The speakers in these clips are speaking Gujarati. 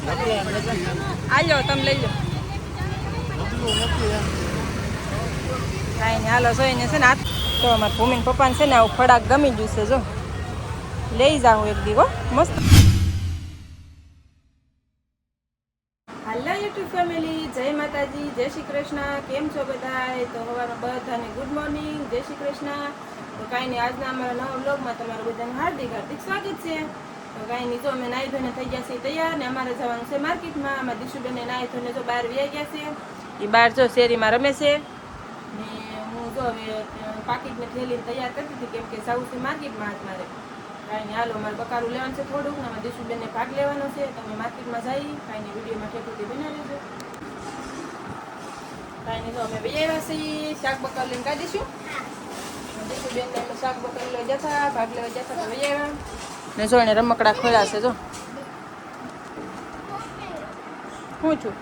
આ લો તમે લઈ લો કાંઈ નહીં હાલો જોઈને છે ને આ તો અમારા ભૂમિન પપ્પાને છે ને આવું ખોરાક ગમી ગયું છે જો લઈ જાઓ એક દીવો મસ્ત. હાલો યુટ્યુબ ફેમિલી, જય માતાજી, જય શ્રી કૃષ્ણ. કેમ છો બધા? તો સવારમાં બધાને ગુડ મોર્નિંગ, જય શ્રી કૃષ્ણ. તો કાંઈ નહીં, આજના અમારા નવા બ્લોગમાં તમારું બધાનું હાર્દિક હાર્દિક સ્વાગત છે. તો કાંઈ નહીં, જો અમે નાહી ધોઈને થઈ ગયા છીએ તૈયાર ને અમારે જવાનું છે માર્કેટમાં. અમારા દિશુબેને નાહી ધોઈને જો બહાર વ્યા ગયા છે. એ બહાર જો શેરીમાં રમે છે ને હું જો હવે પાકીટને થેલીને તૈયાર કરતી હતી કેમ કે જવું છે માર્કેટમાં આજ મારે. કાંઈ નહીં હાલો, અમારે બકારું લેવાનું છે થોડુંક ને અમારે દિશુબેનને ભાગ લેવાનો છે. તમે માર્કેટમાં જઈ કાંઈ નહીં વિડીયોમાં ઠેકુથી બનાવી દેજો. કાંઈ નહીં, તો અમે બે આવ્યા છીએ, શાક બકાર લઈને કાઢીશું. દિશુબેનને અમે શાક બકાર લઈ જતા, ભાગ લેવા જતા તો બે આવ્યા ને જો એને રમકડા ખોલ્યા છે જો. હું છું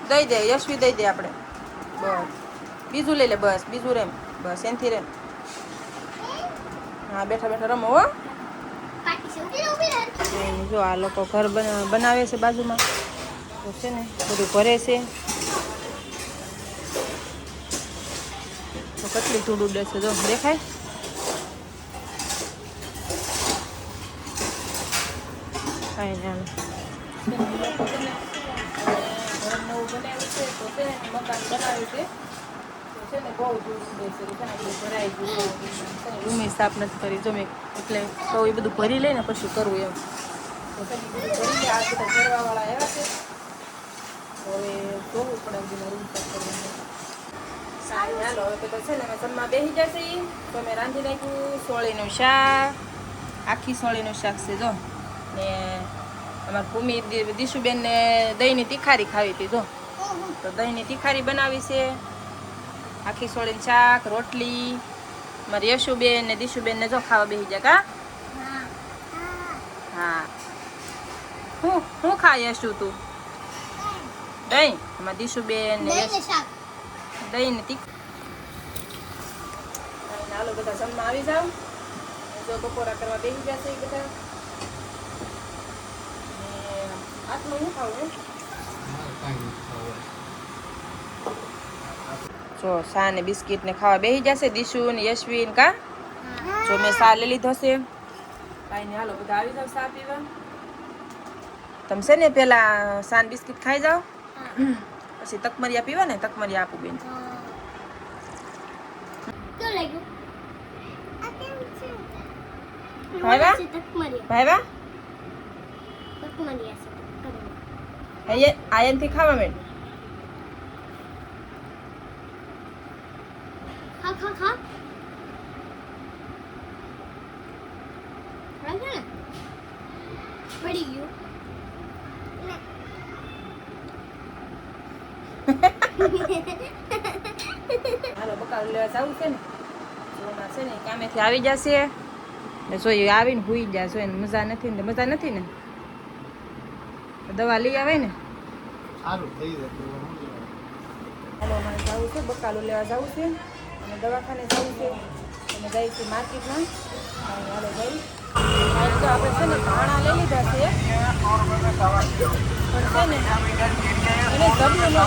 દઈ દે યશવી, દઈ દે આપણે બસ. બીજું લઈ લે બસ, બીજું રેમ બસ, એનથી રેમ. હા બેઠા બેઠા રમો હો. જો આ લોકો ઘર બનાવે છે બાજુમાં તો છે ને બધું ભરે છે તો કેટલી ધૂળ ઉડે છે જો દેખાય. કાંઈ નહીં ઘર નવું બનાવ્યું છે તો છે ને મકાન બનાવ્યું છે છે ને બહુ દૂર બેસે છે ને બધું ભરાઈ ગયું રૂમે સાફ નથી કરી જો મેં એટલે તો એ બધું ભરી લઈને પછી કરવું એમ. તો પછી બધું ભરી લે. આ બધા ભરવાવાળા આવ્યા છે તો હવે જોવું પડે બધું રૂમ સાફ કરવાનું. સારું હાલો હવે તો છે ને અમે જમવા બેસી જશે. તો મેં રાંધી નાખ્યું સોળીનું શાક, આખી સોળીનું શાક છે જો. ને અમારા ભૂમિ દિશુબેનને દહીંની તીખારી ખાવી હતી જો, તો દહીંની તીખારી બનાવી છે. આખી સોળીનું શાક, રોટલી. મારી યશુબેન ને દિશુબેનને જો ખાવા બેસી જાય કા. હા હું ખા યશુ તું? દહીં. અમારા દિશુબેન ને દહીં ને તીખારી. હાલો બધા જમવા આવી જાવ. જો બપોરા કરવા બેસી જશે બધા. આટલું શું ખાવું? જો સા ને બિસ્કીટ ને ખાવા બેસી જશે દિશુ ને યશવી ને કા. જો મેં સા લઈ લીધો છે. કાંઈ નહીં હાલો બધા આવી જાવ સા પીવા. તમે છે ને પેલા સા ને બિસ્કીટ ખાઈ જાઓ પછી તકમરિયા પીવા ને. તકમરિયા આપું બેન. ભાઈવા ભાઈવા આયનથી ખાવા મેં. ખા પડી ગયું. હાલો બકાલું લેવા જવું છે ને જોના છે ને કામેથી આવી જશે ને જોઈએ આવીને હુઈ જશે એને મજા નથી ને મજા નથી ને દવા લઈ આવે ને સારું થઈ જાય. હાલો અમારે જવું છે બકાલું લેવા જવું છે અને દવાખાને જવું છે અને જાય છે માર્કેટમાં. હાલો જઈ તો આપણે છે ને ધાણા લઈ લીધા છે પણ છે ને એને જબલું ન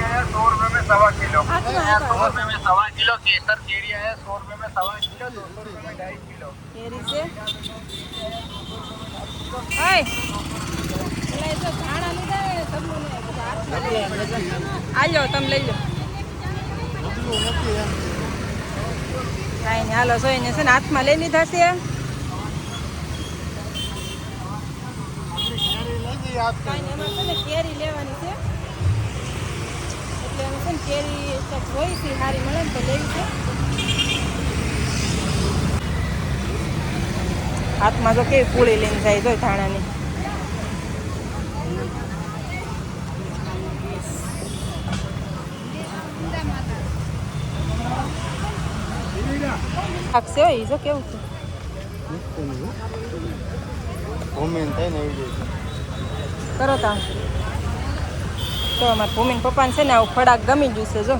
₹100 में सवा किलो, 100 में सवा किलो केसर केरिया है, 100 में सवा किलो, 200 में 2.5 किलो કેરી છે. હાય પેલા એ તો ધાણા લીધા એ જબલું નહીં આ લો તમે લઈ લો. કાંઈ નહીં હાલો જોઈને છે ને હાથમાં લઈ લીધા છે. કાંઈ નહીં એમાં છે ને કેરી લેવાની છે એટલે અમે છે ને કેરી જોઈ છે સારી મળે ને તો લેવી છે. હાથમાં તો કેવી પૂળી લઈને જાય જો ધાણાની. શાકશે હોય જો કેવું છે. કરો તા તો અમારા ભૂમિન પપ્પાને છે ને આવું ખોરાક ગમી ગયું છે જો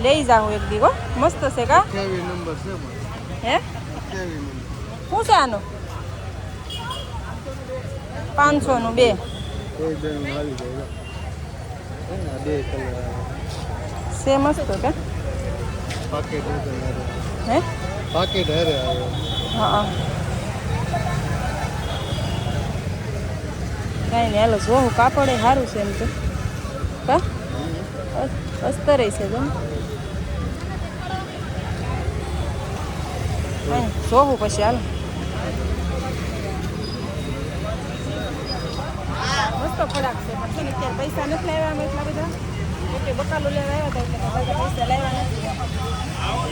લઈ જાઓ એક દી હો. મસ્ત છે કા. હે શું છે આનો? 500 નું બે કોઈ બેન આવી જાય આ બે કલર સેમ મસ્ત કે પાકેટ હે પાકેટ હારે આવે હા કાંઈ નહીં હાલો જોવું કાપડ એ સારું છે એમ તો કા અસ્તર છે જો જોવું પછી હાલો મસ્ત ખોરાક છે પણ છે ને અત્યારે પૈસા નથી લાવ્યા અમે એટલા બધા એટલે બકાલો લેવા આવ્યા હતા એટલે પૈસા લાવ્યા નથી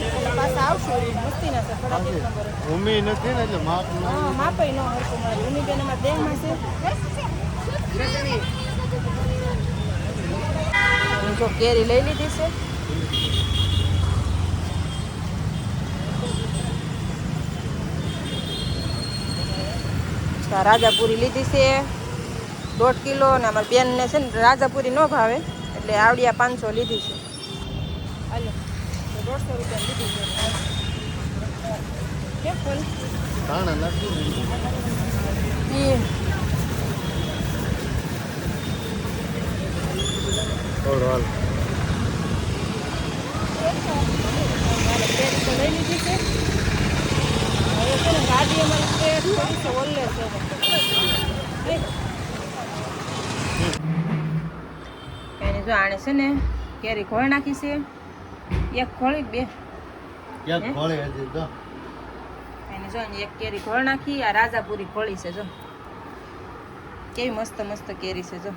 એટલે પાછા આવશું મસ્તીના છે થોડા એક નંબર ભૂમિ નથી ને એટલે માપ હા માપય ન હરખું મળે ઉમીબેન અમારા દેહમાં છે જો કેરી લઈ લીધી છે રાજાપુરી લીધી છે 1.5 કિલો અને અમારી બેનને છે ને રાજાપુરી ન ભાવે એટલે આવડિયા 500 લીધી છે હાલો 150 રૂપિયા લીધી છે કેમ ફૂલ ધાણા નાખી થોડો હાલ લઈ લીધી છે હવે છે ને ગાડી અમારી પેટ કરી છે ઓલ્લે છે એની જો આણે છે ને કેરી ખોળ નાખી છે એક ખોળી બે ક્યાંક ફળે હજી તો એની જો એક કેરી ખોળ નાખી આ રાજાપુરી ખોળી છે જો કેવી મસ્ત મસ્ત કેરી છે જો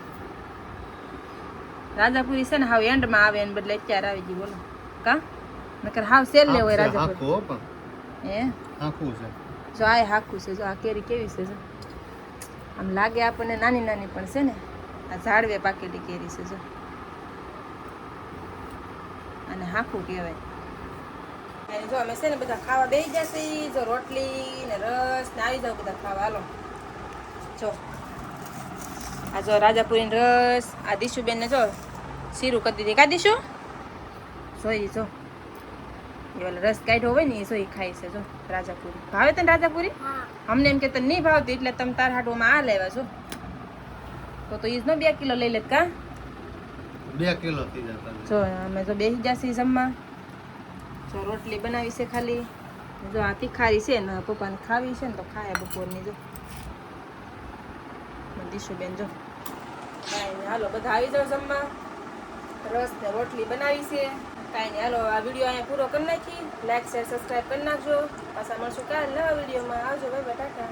રાજાપુરી છે ને હાવ એન્ડમાં આવે એને બદલે અત્યારે આવી ગઈ બોલો કા નકર હાવ સેલ લે હોય રાજાપુરી આખું પણ હે આખું છે જો આ હાકું છે જો આ કેરી કેવી છે જો આમ લાગે આપણને નાની નાની પણ છે ને આ ઝાડવે પાકેલી કેરી છે જો અને હાકું કહેવાય અને જો અમે છે ને બધા ખાવા બેસી જશે જો રોટલી ને રસ ને આવી જાવ બધા ખાવા હાલો જો આ જો રાજાપુરી રસ આ દીશુબેન ને જો શીરું કરી દીધી કા દીશુ જોઈ જો એ ઓલા રસ કાઢ્યો હોય ને એ જોઈ ખાય છે જો રાજાપુરી ભાવે તને રાજાપુરી અમને એમ કે તને નહીં ભાવતી એટલે તમે તાર હાટવામાં આ લેવા છો તો ઈ જ નો 2 કિલો લઈ લેત કા 2 કિલો થઈ જતા જો અમે તો બેસી જશે જમવા જો રોટલી બનાવી છે ખાલી જો આ તીખારી છે ને પપ્પાને ખાવી છે ને તો ખાય બપોરની જો દીશુબેન જો કાંઈ નહીં હાલો બધા આવી જાઓ જમવા રસ ને રોટલી બનાવી છે કાંઈ નહીં હાલો આ વિડીયો અહીંયા પૂરો કરી નાખી લાઈક શેર સબસ્ક્રાઈબ કરી નાખજો પાછા મળશું કાલે નવા વિડીયોમાં આવજો ભાઈ ટાટા